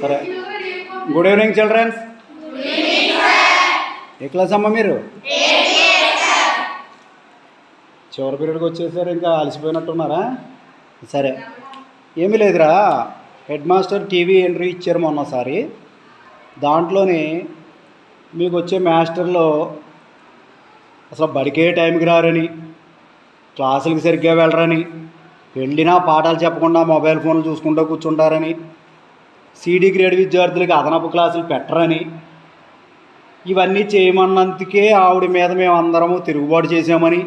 సరే. Good evening childrens. ఏ class అమ్మ మీరు? చివరి పీరియడ్కి వచ్చేసారు, ఇంకా అలసిపోయినట్టున్నారా? సరే, ఏమీ లేదురా. హెడ్ మాస్టర్ టీవీ ఎంట్రీ ఇచ్చారు మొన్నసారి. దాంట్లోని మీకు వచ్చే మాస్టర్లో అసలు బడికే టైంకి రారని, క్లాసులకి సరిగ్గా వెళ్ళరని, వెళ్ళినా పాఠాలు చెప్పకుండా మొబైల్ ఫోన్లు చూసుకుంటూ కూర్చుంటారని, సిడి గ్రేడ్ విద్యార్థులకి అదనపు క్లాసులు పెట్టరని, ఇవన్నీ చేయమన్నందుకే ఆవిడ మీద మేము అందరము తిరుగుబాటు చేసామని,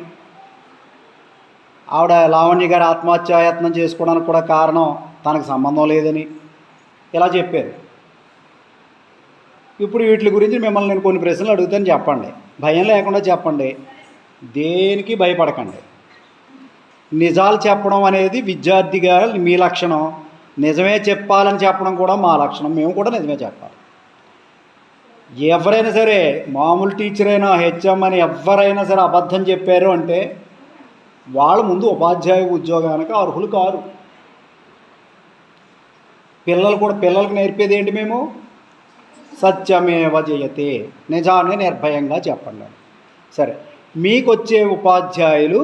ఆవిడ లావణ్య గారు ఆత్మహత్యాయత్నం చేసుకోవడానికి కూడా కారణం తనకు సంబంధం లేదని ఇలా చెప్పారు. ఇప్పుడు వీటి గురించి మిమ్మల్ని నేను కొన్ని ప్రశ్నలు అడుగుతాను, చెప్పండి. భయం లేకుండా చెప్పండి, దేనికి భయపడకండి. నిజాలు చెప్పడం అనేది విద్యార్థిగా మీ లక్షణం, నిజమే చెప్పాలని చెప్పడం కూడా మా లక్షణం. మేము కూడా నిజమే చెప్పాలి. ఎవరైనా సరే, మామూలు టీచర్ అయినా హెచ్ఎం అని ఎవరైనా సరే అబద్ధం చెప్పారు అంటే వాళ్ళు ముందు ఉపాధ్యాయ ఉద్యోగానికి అర్హులు కారు. పిల్లలకు నేర్పేది ఏంటి? మేము సత్యమేవ జయతే, నిజాన్ని నిర్భయంగా చెప్పండి. సరే, మీకు వచ్చే ఉపాధ్యాయులు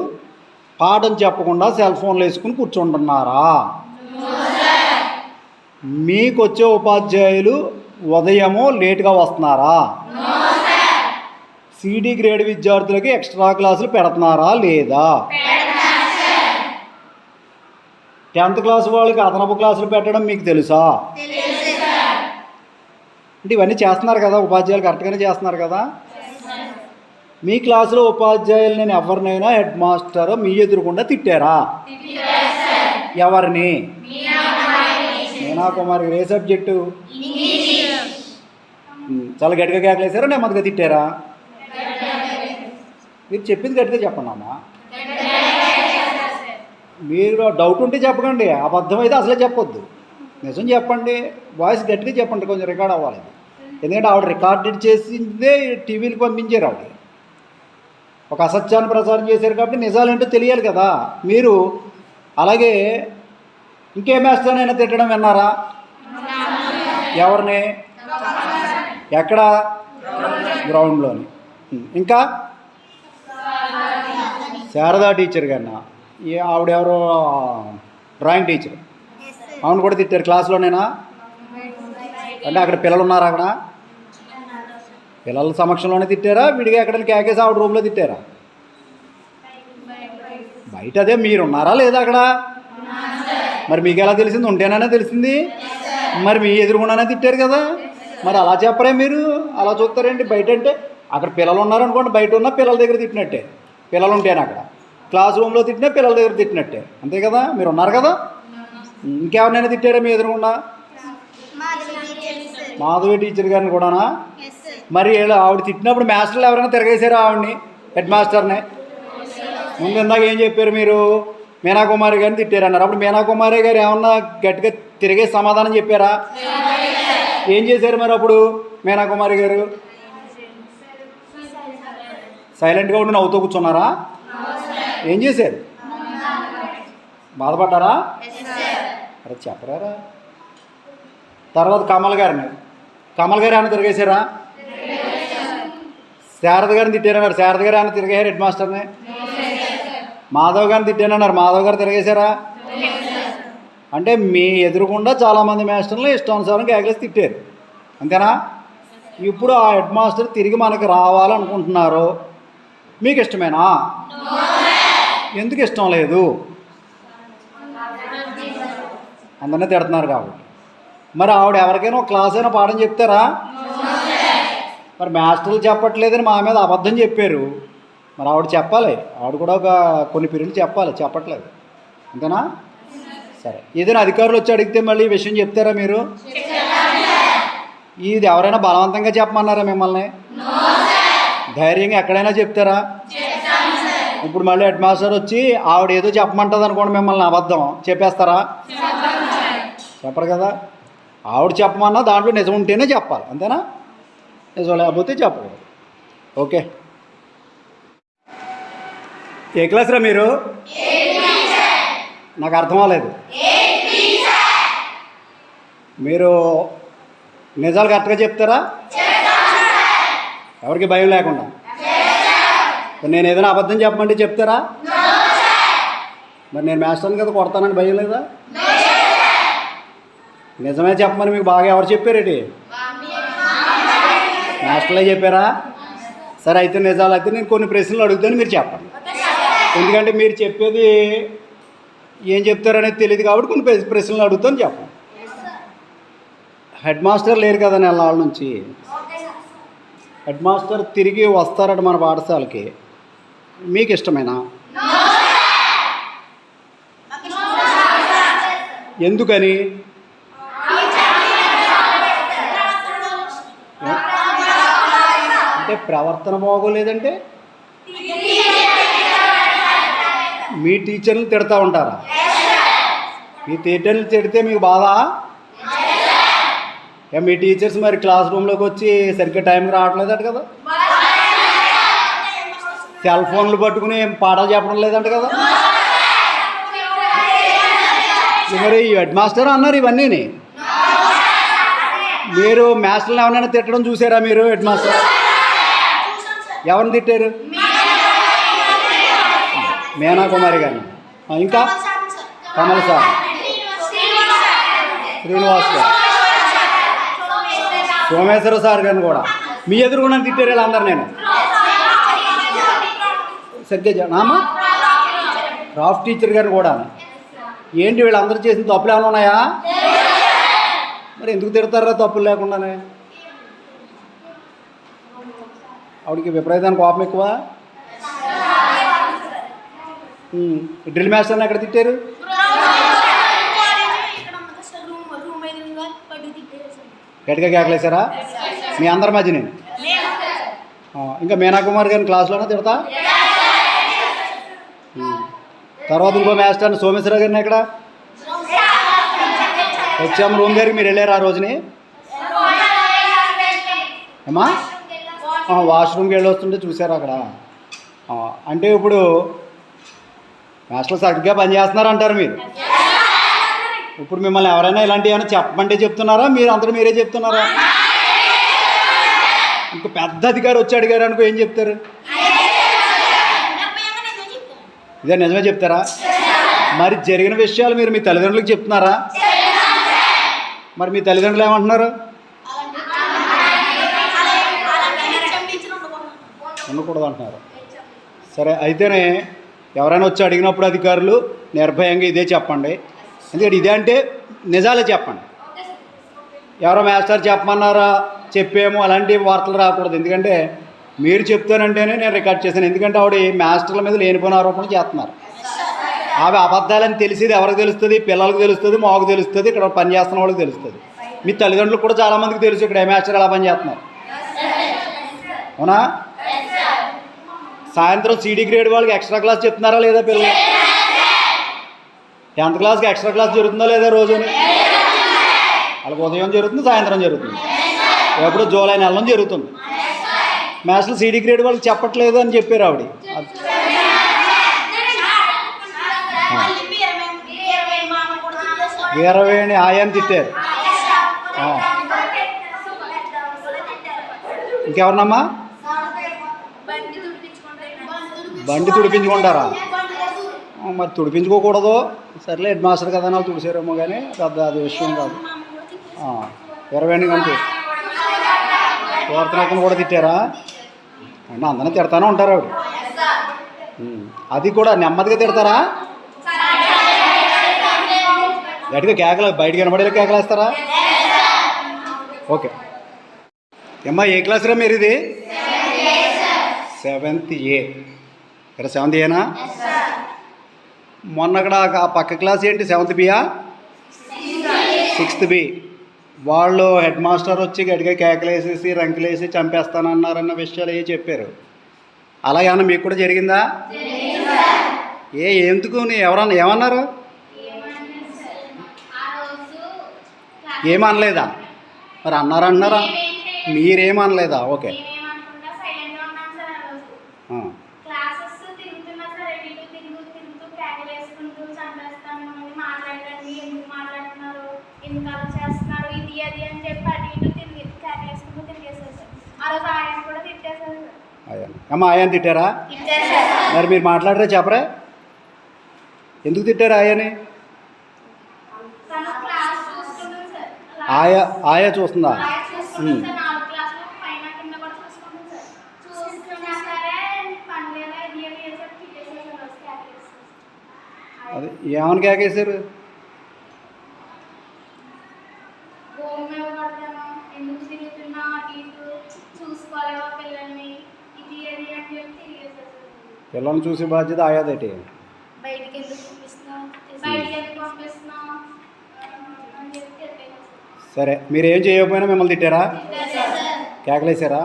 పాఠం చెప్పకుండా సెల్ ఫోన్లు వేసుకుని కూర్చుంటున్నారా? మీకు వచ్చే ఉపాధ్యాయులు ఉదయము లేటుగా వస్తున్నారా? సిడి గ్రేడ్ విద్యార్థులకి ఎక్స్ట్రా క్లాసులు పెడుతున్నారా లేదా? 10th క్లాస్ వాళ్ళకి అదనపు క్లాసులు పెట్టడం మీకు తెలుసా? అంటే ఇవన్నీ చేస్తున్నారు కదా, ఉపాధ్యాయులు కరెక్ట్గానే చేస్తున్నారు కదా. మీ క్లాసులో ఉపాధ్యాయులు నేను ఎవరినైనా హెడ్ మాస్టర్ మీ ఎదురుకుండా తిట్టారా? ఎవరిని? మీనా కుమార్. ఏ సబ్జెక్టు? చాలా గట్టిగా కేకలేసారా, నెమ్మదిగా తిట్టారా? మీరు చెప్పింది గట్టిగా చెప్పండి అమ్మా. మీరు డౌట్ ఉంటే చెప్పకండి, అబద్ధం అయితే అసలే చెప్పొద్దు. నిజం చెప్పండి, వాయిస్ గట్టిగా చెప్పండి, కొంచెం రికార్డ్ అవ్వాలి. ఎందుకంటే ఆవిడ రికార్డెడ్ చేసిందే టీవీలకు పంపించారు. ఆవిడ ఒక అసత్యాన్ని ప్రచారం చేశారు కాబట్టి నిజాలేంటో తెలియాలి కదా. మీరు అలాగే ఇంకే మాస్టర్నైనా తిట్టడం విన్నారా? ఎవరిని? ఎక్కడ? గ్రౌండ్లోని. ఇంకా శారదా టీచర్ కన్నా ఆవిడెవరో డ్రాయింగ్ టీచర్, ఆవిడ కూడా తిట్టారు క్లాస్లోనేనా? అంటే అక్కడ పిల్లలు ఉన్నారు, అక్కడ పిల్లల సమక్షంలోనే తిట్టారా? విడిగా ఎక్కడ కేకేసి ఆవిడ రూమ్లో తిట్టారా? బయట. అదే మీరున్నారా లేదా అక్కడ? మరి మీకు ఎలా తెలిసింది? ఉంటేనే తెలిసింది. మరి మీ ఎదురుగుండానే తిట్టారు కదా, మరి అలా చెప్పరే మీరు? అలా చూస్తారేంటి? బయట అంటే అక్కడ పిల్లలు ఉన్నారనుకోండి, బయట ఉన్న పిల్లల దగ్గర తిట్టినట్టే. పిల్లలు ఉంటేనే అక్కడ క్లాస్ రూమ్లో తిట్టినా పిల్లల దగ్గర తిట్టినట్టే, అంతే కదా. మీరు ఉన్నారు కదా. ఇంకెవరినైనా తిట్టారా మీ ఎదురుగుండా? మాధవి టీచర్ గారిని కూడానా? మరి ఆవిడ తిట్టినప్పుడు మాస్టర్లు ఎవరైనా తిరగేశారా ఆవిడని, హెడ్ మాస్టర్ని? ముందు ఇందాక ఏం చెప్పారు మీరు? మీనాకుమారి గారిని తిట్టారన్నారు. అప్పుడు మీనాకుమారి గారు ఏమన్నా గట్టిగా తిరిగే సమాధానం చెప్పారా? ఏం చేశారు మరి అప్పుడు? మీనాకుమారి గారు సైలెంట్గా ఉండి నవ్వుతూ కూర్చున్నారా? ఏం చేశారు? బాధపడ్డారా? అరే చెప్పరారా. తర్వాత కమల్ గారు ఏమైనా తిరిగేశారా? శారద గారిని తిట్టారన్నారు. శారద గారు ఏమైనా తిరిగేశారు హెడ్ మాస్టర్ని? మాధవ్ గారిని తిట్టానన్నారు. మాధవ్ గారు తిరిగేశారా? అంటే మీ ఎదురుగుండా చాలామంది మాస్టర్లు ఇష్టానుసారం కేకలేసి తిట్టారు, అంతేనా? ఇప్పుడు ఆ హెడ్ మాస్టర్ తిరిగి మనకు రావాలనుకుంటున్నారు. మీకు ఇష్టమేనా? ఎందుకు ఇష్టం లేదు? అందరినీ తిడుతున్నారు కాబట్టి. మరి ఆవిడ ఎవరికైనా ఒక క్లాస్ అయినా పాఠం చెప్తారా? మరి మాస్టర్లు చెప్పట్లేదని మా మీద అబద్ధం చెప్పారు. మరి ఆవిడ చెప్పాలి, ఆవిడ కూడా ఒక కొన్ని పీరియడ్లు చెప్పాలి, చెప్పట్లేదు, అంతేనా? సరే, ఏదైనా అధికారులు వచ్చి అడిగితే మళ్ళీ ఈ విషయం చెప్తారా మీరు? ఇది ఎవరైనా బలవంతంగా చెప్పమన్నారా మిమ్మల్ని? ధైర్యంగా ఎక్కడైనా చెప్తారా? ఇప్పుడు మళ్ళీ హెడ్ మాస్టర్ వచ్చి ఆవిడ ఏదో చెప్పమంటుంది అనుకోండి, మిమ్మల్ని అబద్ధం చెప్పేస్తారా? చెప్పరు కదా. ఆవిడ చెప్పమన్నా దాంట్లో నిజం ఉంటేనే చెప్పాలి, అంతేనా? నిజం లేకపోతే చెప్పకూడదు. ఓకే. ఏ క్లాస్ రా మీరు? నాకు అర్థం అవ్వలేదు. మీరు నిజాలు కరెక్ట్గా చెప్తారా? ఎవరికి భయం లేకుండా. నేను ఏదైనా అబద్ధం చెప్పమంటే చెప్తారా? మరి నేను మాస్టర్ని కదా కొడతానని భయం లేదా? నిజమే చెప్పమని మీకు బాగా ఎవరు చెప్పారేటి? మాస్టర్లే చెప్పారా? సరే అయితే నిజాలు అయితే నేను కొన్ని ప్రశ్నలు అడుగుతాను, మీరు చెప్పండి. ఎందుకంటే మీరు చెప్పేది ఏం చెప్తారనేది తెలియదు కాబట్టి కొన్ని ప్రశ్నలు అడుగుతాను, చెప్పండి. హెడ్ మాస్టర్ లేరు కదా నెలల నుంచి. హెడ్ మాస్టర్ తిరిగి వస్తారట మన పాఠశాలకి. మీకు ఇష్టమేనా? ఎందుకని? అంటే ప్రవర్తన బాగోలేదంటే మీ టీచర్లు తిడతా ఉంటారా? మీ టీచర్లు తిడితే మీకు బాధ? మీ టీచర్స్ మరి క్లాస్ రూమ్లోకి వచ్చి సరిగ్గా టైంకి రావట్లేదట కదా? సెల్ ఫోన్లు పట్టుకుని పాఠాలు చెప్పడం లేదంట కదా? మరి హెడ్ మాస్టర్ అన్నారు ఇవన్నీ. మీరు మాస్టర్ని ఎవరైనా తిట్టడం చూసారా మీరు? హెడ్ మాస్టర్ ఎవరిని తిట్టారు? మీనా కుమారి గారిని, ఇంకా కమల్ సార్, శ్రీనివాస్ గారు, సోమేశ్వర సార్ గారిని కూడా మీ ఎదురుగున్నా తిట్టారు వీళ్ళందరూ. నేను సరిగ్గా నామా క్రాఫ్ట్ టీచర్ గారు కూడా. ఏంటి వీళ్ళందరూ చేసిన తప్పులు ఏమైనా ఉన్నాయా? మరి ఎందుకు తిడతారా తప్పులు లేకుండానే? ఆవిడకి విపరీతానికి కోపం ఎక్కువ. డ్రిల్ మాస్టర్ని ఎక్కడ తిట్టారు? గట్టిగా కేకలేసారా మీ అందరి మధ్య? నేను ఇంకా మీనా కుమార్ గారిని క్లాస్లోనే తిడతా. తర్వాత ఇంకో మాస్టర్ని సోమేశ్వర గారిని ఎక్కడ హెచ్ఎం రూమ్ దగ్గరికి మీరు వెళ్ళారు ఆ రోజుని? ఏమా వాష్రూమ్కి వెళ్ళి వస్తుంటే చూసారు అక్కడ. అంటే ఇప్పుడు మాస్టర్లు సరిగ్గా పనిచేస్తున్నారు అంటారు మీరు. ఇప్పుడు మిమ్మల్ని ఎవరైనా ఇలాంటివి ఏమైనా చెప్పమంటే చెప్తున్నారా? మీరు అందరూ మీరే చెప్తున్నారా? ఇంకా పెద్ద అధికారి వచ్చి అడిగారు అనుకో, ఏం చెప్తారు? ఇదే నిజమే చెప్తారా? మరి జరిగిన విషయాలు మీరు మీ తల్లిదండ్రులకు చెప్తున్నారా? మరి మీ తల్లిదండ్రులు ఏమంటున్నారు? ఉండకూడదు అంటున్నారు. సరే అయితేనే ఎవరైనా వచ్చి అడిగినప్పుడు అధికారులు నిర్భయంగా ఇదే చెప్పండి. ఎందుకంటే ఇదే అంటే నిజాలే చెప్పండి. ఎవరో మాస్టర్ చెప్పమన్నారా చెప్పేమో అలాంటి వార్తలు రాకూడదు. ఎందుకంటే మీరు చెప్తానంటేనే నేను రికార్డ్ చేశాను. ఎందుకంటే ఆవిడ మాస్టర్ల మీద లేనిపోయిన ఆరోపణలు చేస్తున్నారు. అవి అబద్ధాలని తెలిసేది ఎవరికి తెలుస్తుంది? పిల్లలకు తెలుస్తుంది, మాకు తెలుస్తుంది, ఇక్కడ పని చేస్తున్న వాళ్ళకి తెలుస్తుంది. మీ తల్లిదండ్రులకు కూడా చాలామందికి తెలుసు ఇక్కడ ఏ మాస్టర్ ఎలా పని చేస్తున్నారు. అవునా? సాయంత్రం సిడి గ్రేడ్ వాళ్ళకి ఎక్స్ట్రా క్లాస్ చెప్తున్నారా లేదా? పిల్లలు 10th క్లాస్కి ఎక్స్ట్రా క్లాస్ జరుగుతుందా లేదా? రోజుని వాళ్ళకి ఉదయం జరుగుతుంది, సాయంత్రం జరుగుతుంది. ఎప్పుడు జూలై నెలలో జరుగుతుంది. మాస్టర్లు సిడి గ్రేడ్ వాళ్ళకి చెప్పట్లేదు అని చెప్పారు ఆవిడ. వీరవేణి ఆయాన్ని తిట్టారు. ఇంకెవరినమ్మా? బండి తుడిపించుకుంటారా? మరి తుడిపించుకోకూడదు. సర్లే హెడ్ మాస్టర్ కదా నాకు తుడిచారేమో, కానీ పెద్ద అది విషయం కాదు. 20 గంటలు కోర్తనక్కను కూడా తిట్టారా? అంటే అందరినీ తిడతానే ఉంటారు ఆవిడ. అది కూడా నెమ్మదిగా తిడతారా? గట్టిగా కేకలు బయటకు కనబడేలా కేకలేస్తారా? ఓకే అమ్మా, ఏ క్లాస్ రా మీరు? ఇది 7th A. ఇక్కడ 7th Aనా? మొన్న అక్కడ ఆ పక్క క్లాస్ ఏంటి? 7th Bయా? 6th B. వాళ్ళు హెడ్ మాస్టర్ వచ్చి గట్టిగా కేకలేసేసి రంకులేసి చంపేస్తానన్నారన్న విషయాలు ఏ చెప్పారు. అలాగేమన్నా మీకు కూడా జరిగిందా? ఎందుకు ఎవరన్నా ఏమన్నారు? ఏమనలేదా? మరి అన్నారా? మీరేమనలేదా? ఓకే. చేస్తున్నారు ఇది అది అని చెప్పి అటు ఇటు అమ్మ ఆయాని తిట్టారా? మరి మీరు మాట్లాడరా, చెప్పరా ఎందుకు తిట్టారు ఆయాని? ఆయా చూస్తుందా? అది ఏమని కేకేశారు? పిల్లల్ని చూసే బాధ్యత ఆయాదేటి. సరే, మీరు ఏం చేయకపోయినా మిమ్మల్ని తిట్టారా? కేకలేసారా?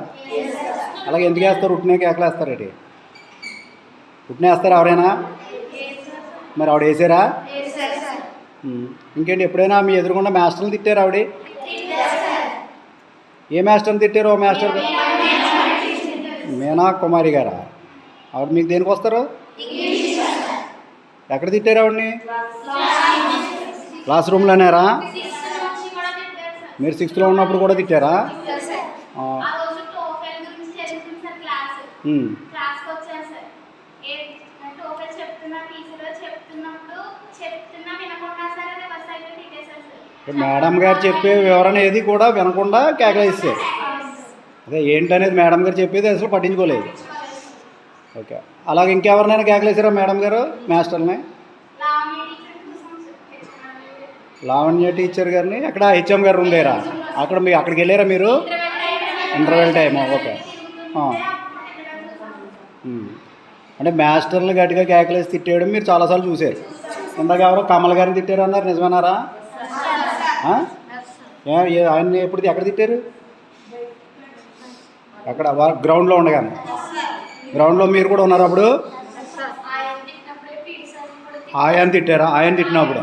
అలాగే ఎందుకు వేస్తారు? ఉట్టినే కేకలేస్తారేటి? ఉట్టినే వేస్తారా ఎవరైనా? మరి ఆవిడ వేసారా? ఇంకేంటి, ఎప్పుడైనా మీ ఎదురుకుండా మాస్టర్ని తిట్టారు ఆవిడ? ఏ మాస్టర్ని తిట్టారు? ఓ మాస్టర్ మీనా కుమారి గారా? ఆవిడ మీకు దేనికి వస్తారు? ఎక్కడ తిట్టారు ఆవిడని? క్లాస్ రూమ్లోనేరా? మీరు 6th ఉన్నప్పుడు కూడా తిట్టారా? మేడం గారు చెప్పే వివరణ ఏది కూడా వినకుండా కేకలేస్తారు. అదే ఏంటనేది మేడం గారు చెప్పేది అసలు పట్టించుకోలేదు. ఓకే, అలాగే ఇంకెవరినైనా కేకలేసారా మేడం గారు మాస్టర్ని? లావణ్య టీచర్ గారిని ఎక్కడ? హెచ్ఎం గారు ఉండేరా అక్కడ? మీ అక్కడికి వెళ్ళారా మీరు? Interval time. ఓకే. అంటే మాస్టర్లు గట్టిగా కేకలేసి తిట్టేయడం మీరు చాలాసార్లు చూశారు. ఇందాక ఎవరో కమల్ గారిని తిట్టారు అన్నారు, నిజమేనారా? ఆయన్ని ఎప్పుడు ఎక్కడ తిట్టారు? అక్కడ గ్రౌండ్లో ఉండగానే. గ్రౌండ్లో మీరు కూడా ఉన్నారు అప్పుడు? ఆయన తిట్టారా? ఆయన తిట్టినప్పుడు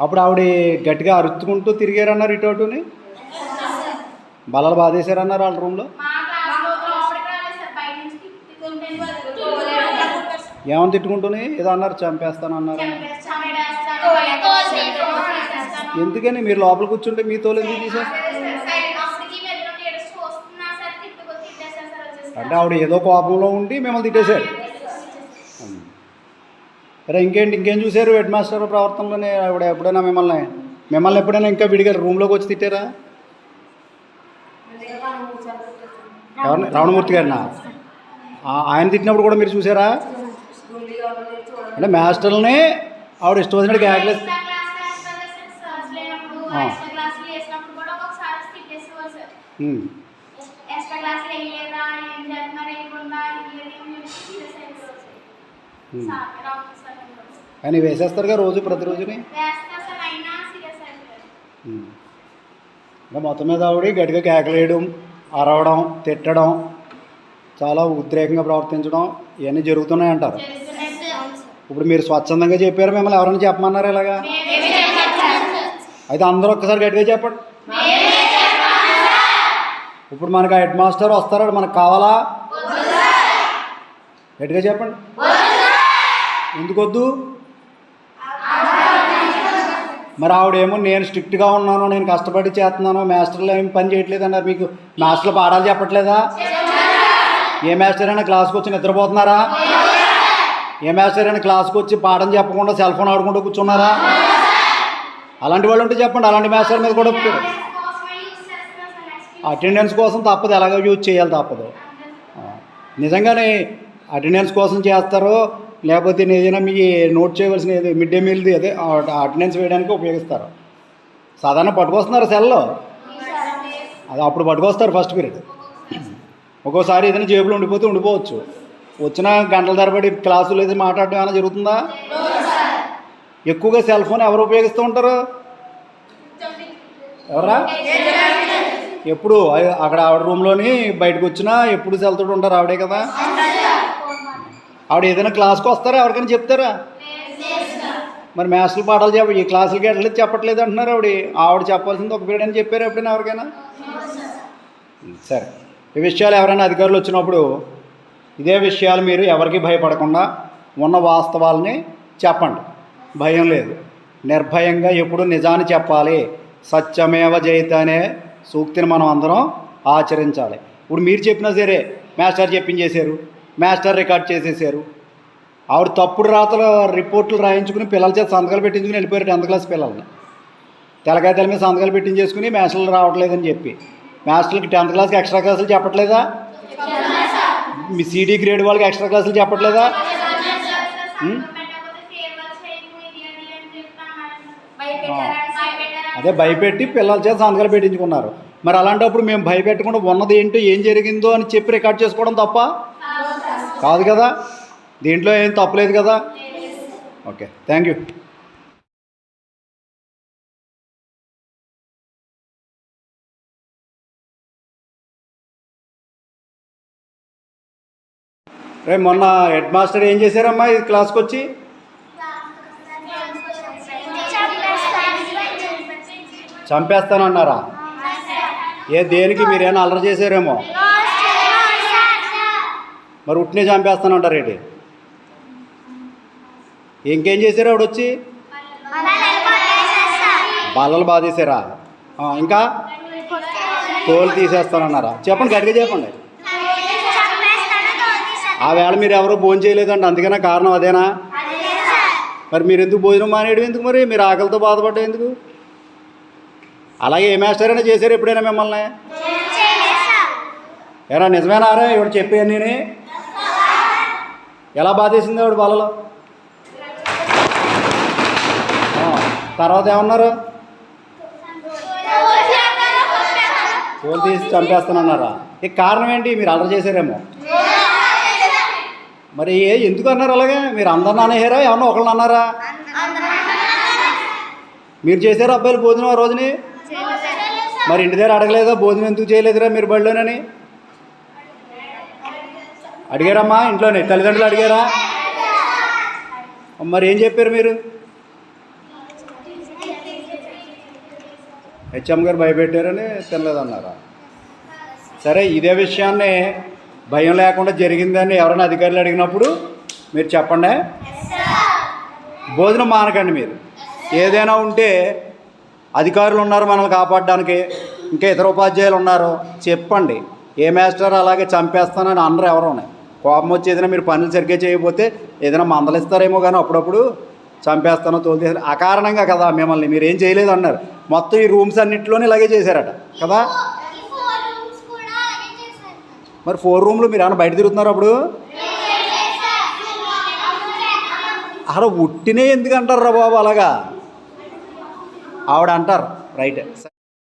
అప్పుడు ఆవిడ గట్టిగా అరుచుకుంటూ తిరిగారన్నారు ఇటు అటుని, బలాలు బాధేశారన్నారు వాళ్ళ రూమ్లో. ఏమని తిట్టుకుంటూనే ఏదో అన్నారు, చంపేస్తాను అన్నారు. ఎందుకని మీరు లోపల కూర్చుంటే మీ తోలు ఎందుకు తీసారు? అంటే ఆవిడ ఏదో కోపంలో ఉండి మిమ్మల్ని తిట్టేశారు. సరే, ఇంకేం చూశారు హెడ్ మాస్టర్ ప్రవర్తనలోనే? ఆవిడ ఎప్పుడైనా మిమ్మల్ని ఎప్పుడైనా ఇంకా విడిగా రూమ్లోకి వచ్చి తిట్టారా? ఎవరిని? రావణమూర్తి గారినా? ఆయన తిట్టినప్పుడు కూడా మీరు చూసారా? అంటే మాస్టర్ని ఆవిడ ఇష్టం వచ్చినట్టు కేకలేసి ఆయన వేసేస్తారుగా రోజు, ప్రతిరోజుని. ఇంకా మొత్తం మీద ఆవిడ గట్టిగా కేకలేయడం, అరవడం, తిట్టడం, చాలా ఉద్రేకంగా ప్రవర్తించడం ఇవన్నీ జరుగుతున్నాయంటారు. ఇప్పుడు మీరు స్వచ్ఛందంగా చెప్పారు, మిమ్మల్ని ఎవరైనా చెప్పమన్నారు ఇలాగా? అయితే అందరూ ఒక్కసారి గట్టిగా చెప్పండి. ఇప్పుడు మనకు ఆ హెడ్ మాస్టర్ వస్తారా? మనకు కావాలా? గట్టిగా చెప్పండి. ఎందుకు వద్దు? మరి ఆవిడేమో నేను స్ట్రిక్ట్గా ఉన్నాను, నేను కష్టపడి చేస్తున్నాను, మాస్టర్లు ఏమి పని చేయట్లేదు అన్నారు. మీకు మాస్టర్లు పాఠాలు చెప్పట్లేదా? ఏ మాస్టర్ అయినా క్లాస్కి వచ్చి నిద్రపోతున్నారా? ఏ మాస్టర్ అయినా క్లాస్కి వచ్చి పాఠం చెప్పకుండా సెల్ ఫోన్ ఆడుకుంటూ కూర్చున్నారా? అలాంటి వాళ్ళు ఉంటే చెప్పండి. అలాంటి మాస్టర్ మీద కూడా అటెండెన్స్ కోసం తప్పదు, ఎలాగో యూజ్ చేయాలి, తప్పదు. నిజంగానే అటెండెన్స్ కోసం చేస్తారో లేకపోతే ఏదైనా మీ నోట్ చేయవలసిన మిడ్ డే మీల్ది అదే అటెండెన్స్ వేయడానికి ఉపయోగిస్తారు. సాధారణ పట్టుకొస్తున్నారు సెల్లో, అది అప్పుడు పట్టుకొస్తారు ఫస్ట్ పీరియడ్. ఒక్కోసారి ఏదైనా జేబులో ఉండిపోవచ్చు. వచ్చిన గంటల తరబడి క్లాసులు ఏదైనా మాట్లాడడం ఏమైనా జరుగుతుందా? ఎక్కువగా సెల్ ఫోన్ ఎవరు ఉపయోగిస్తూ ఉంటారు? ఎవరా? ఎప్పుడు అక్కడ ఆవిడ రూమ్లోని బయటకు వచ్చినా ఎప్పుడు సెల్ తోటి ఉంటారు ఆవిడే కదా. ఆవిడ ఏదైనా క్లాస్కి వస్తారా? ఎవరికైనా చెప్తారా? మరి మాస్టర్లు పాఠాలు ఈ క్లాసులకి ఎట్లా చెప్పట్లేదు అంటున్నారు. ఆవిడ చెప్పాల్సింది ఒక పీరియడ్ అని చెప్పారు ఎప్పుడైనా ఎవరికైనా? సరే, ఈ విషయాలు ఎవరైనా అధికారులు వచ్చినప్పుడు ఇదే విషయాలు మీరు ఎవరికి భయపడకుండా ఉన్న వాస్తవాలని చెప్పండి. భయం లేదు, నిర్భయంగా ఎప్పుడు నిజాన్ని చెప్పాలి. సత్యమేవ జయతే అనే సూక్తిని మనం అందరం ఆచరించాలి. ఇప్పుడు మీరు చెప్పినా సరే మాస్టర్ చెప్పించేశారు, మాస్టర్ రికార్డ్ చేసేసారు. ఆవిడ తప్పుడు రాతలు రిపోర్ట్లు రాయించుకుని పిల్లల చేత సంతకాలు పెట్టించుకుని వెళ్ళిపోయారు 10th క్లాస్ పిల్లల్ని. తెలకాయతల మీద సంతకాలు పెట్టించేసుకుని మాస్టర్లు రావట్లేదని చెప్పి. మాస్టర్లకి 10th క్లాస్కి ఎక్స్ట్రా క్లాసులు చెప్పట్లేదా? మీ CD గ్రేడ్ వాళ్ళకి ఎక్స్ట్రా క్లాసులు చెప్పట్లేదా? అదే భయపెట్టి పిల్లల చేత సంతకాలు పెట్టించుకున్నారు. మరి అలాంటప్పుడు మేము భయపెట్టకుండా ఉన్నది ఏంటో ఏం జరిగిందో అని చెప్పి రికార్డ్ చేసుకోవడం తప్ప కాదు కదా. దీంట్లో ఏం తప్పలేదు కదా. Okay, thank you. రే మొన్న హెడ్ మాస్టర్ ఏం చేశారమ్మా ఈ క్లాస్కి వచ్చి? చంపేస్తానన్నారా? దేనికి? మీరేమైనా అల్లరి చేశారేమో. మరి ఉట్నే చంపేస్తానంటారు ఏంటి? ఇంకేం చేశారు ఆవిడ వచ్చి? బల్లలు బాధేశారా? ఇంకా తోలు తీసేస్తానన్నారా? చెప్పండి, గట్టిగా చెప్పండి. ఆ వేళ మీరు ఎవరో భోజనం చేయలేదండి, అందుకనే కారణం అదేనా? మరి మీరు ఎందుకు భోజనం మానేయడం ఎందుకు? మరి మీరు ఆకలితో బాధపడ్డా ఎందుకు? అలాగే ఏ మాస్టర్ అయినా చేశారు ఎప్పుడైనా మిమ్మల్ని? ఏరా నిజమేనారా ఇవిడ చెప్పాను నేనే? ఎలా బాధేసింది ఆవిడ బలలో? తర్వాత ఏమన్నారు? తోలు తీసి చంపేస్తానన్నారా? ఇక కారణం ఏంటి? మీరు అల్లరి చేశారేమో. మరి ఎందుకు అన్నారు అలాగే? మీరు అందరిని అనేసారా? ఏమన్నా ఒకళ్ళని అన్నారా? మీరు చేశారా అబ్బాయిలు భోజనం ఆ రోజుని? మరి ఇంటి దగ్గర అడగలేదా భోజనం ఎందుకు చేయలేదురా మీరు బడిలోనని? అడిగారమ్మా ఇంట్లోనే? తల్లిదండ్రులు అడిగారా? మరి ఏం చెప్పారు మీరు? హెచ్ఎం గారు భయపెట్టారని తినలేదన్నారా? సరే, ఇదే విషయాన్ని భయం లేకుండా జరిగిందని ఎవరైనా అధికారులు అడిగినప్పుడు మీరు చెప్పండి. భోజనం మానకండి. మీరు ఏదైనా ఉంటే అధికారులు ఉన్నారు మనల్ని కాపాడడానికి, ఇంకా ఇతర ఉపాధ్యాయులు ఉన్నారు, చెప్పండి. ఏ మాస్టర్ అలాగే చంపేస్తానని అందరూ ఎవరు ఉన్నాయి. కోపం వచ్చి ఏదైనా మీరు పనులు సరిగ్గా చేయకపోతే ఏదైనా మందలిస్తారేమో, కానీ అప్పుడప్పుడు చంపేస్తానో తోలు తీసి అకారణంగా కదా మిమ్మల్ని మీరు ఏం చేయలేదు అన్నారు. మొత్తం ఈ రూమ్స్ అన్నింటిలోనే ఇలాగే చేశారట కదా. మరి 4 రూమ్లు మీరు ఏమైనా బయట తిరుగుతున్నారు అప్పుడు? అసలు ఉట్టినే ఎందుకు అంటారు రా బాబు అలాగా? ఆవిడ అంటారు, రైట్.